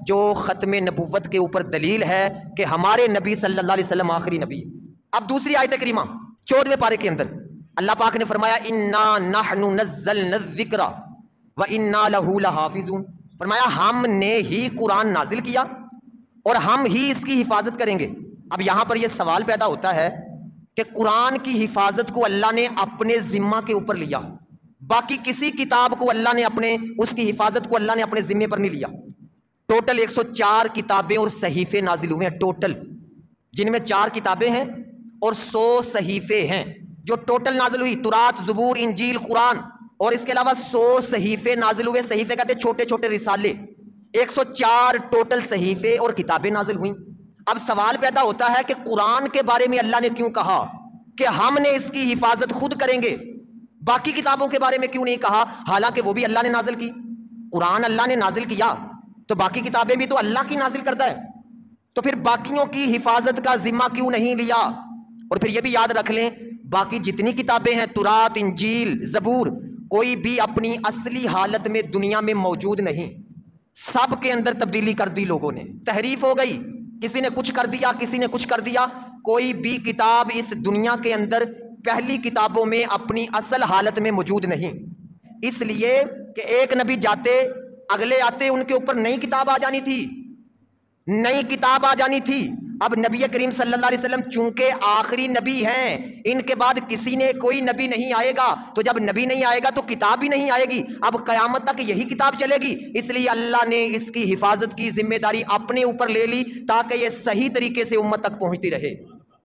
جو ختم نبوت کے اوپر دلیل ہے کہ ہمارے نبی صلی اللہ علیہ وسلم آخری نبی ہے۔ اب دوسری آیت کریمہ 14ویں پارے کے اندر اللہ پاک نے فرمایا انا نحن نزلنا الذکر وانا لہ لحافظون، فرمایا ہم نے ہی قرآن نازل کیا اور ہم ہی اس کی حفاظت کریں گے۔ اب یہاں پر یہ سوال پیدا ہوتا ہے کہ قرآن کی حفاظت کو اللہ نے اپنے ذمہ کے اوپر لیا، باقی کسی کتاب کو اللہ نے اس کی حفاظت کو اللہ نے اپنے ذمے پر نہیں لیا۔ ٹوٹل 104 کتابیں اور صحیفے نازل ہوئے ہیں ٹوٹل، جن میں 4 کتابیں ہیں اور 100 صحیفے ہیں جو ٹوٹل نازل ہوئی، تورات، زبور، انجیل، قرآن، اور اس کے علاوہ 100 صحیفے نازل ہوئے۔ صحیفے کہتے ہیں چھوٹے چھوٹے رسالے۔ 104 ٹوٹل صحیفے اور کتابیں نازل ہوئیں۔ اب سوال پیدا ہوتا ہے کہ قرآن کے بارے میں اللہ نے کیوں کہا کہ ہم نے اس کی حفاظت خود کریں گے، باقی کتابوں کے بارے میں کیوں نہیں کہا، حالانکہ وہ بھی اللہ نے نازل کی؟ قرآن اللہ نے نازل کیا تو باقی کتابیں بھی تو اللہ کی نازل کرتا ہے، تو پھر باقیوں کی حفاظت کا ذمہ کیوں نہیں لیا؟ اور پھر یہ بھی یاد رکھ لیں باقی جتنی کتابیں ہیں، تورات، انجیل، زبور، کوئی بھی اپنی اصلی حالت میں دنیا میں موجود نہیں، سب کے اندر تبدیلی کر دی لوگوں نے، تحریف ہو گئی، کسی نے کچھ کر دیا، کسی نے کچھ کر دیا۔ کوئی بھی کتاب اس دنیا کے اندر پہلی کتابوں میں اپنی اصل حالت میں موجود نہیں، اس لیے کہ ایک نبی جاتے اگلے آتے، ان کے اوپر نئی کتاب آ جانی تھی، نئی کتاب آ جانی تھی۔ اب نبی کریم صلی اللہ علیہ وسلم چونکہ آخری نبی ہیں، ان کے بعد کسی نے کوئی نبی نہیں آئے گا، تو جب نبی نہیں آئے گا تو کتاب بھی نہیں آئے گی، اب قیامت تک یہی کتاب چلے گی۔ اس لیے اللہ نے اس کی حفاظت کی ذمہ داری اپنے اوپر لے لی تاکہ یہ صحیح طریقے سے امت تک پہنچتی رہے۔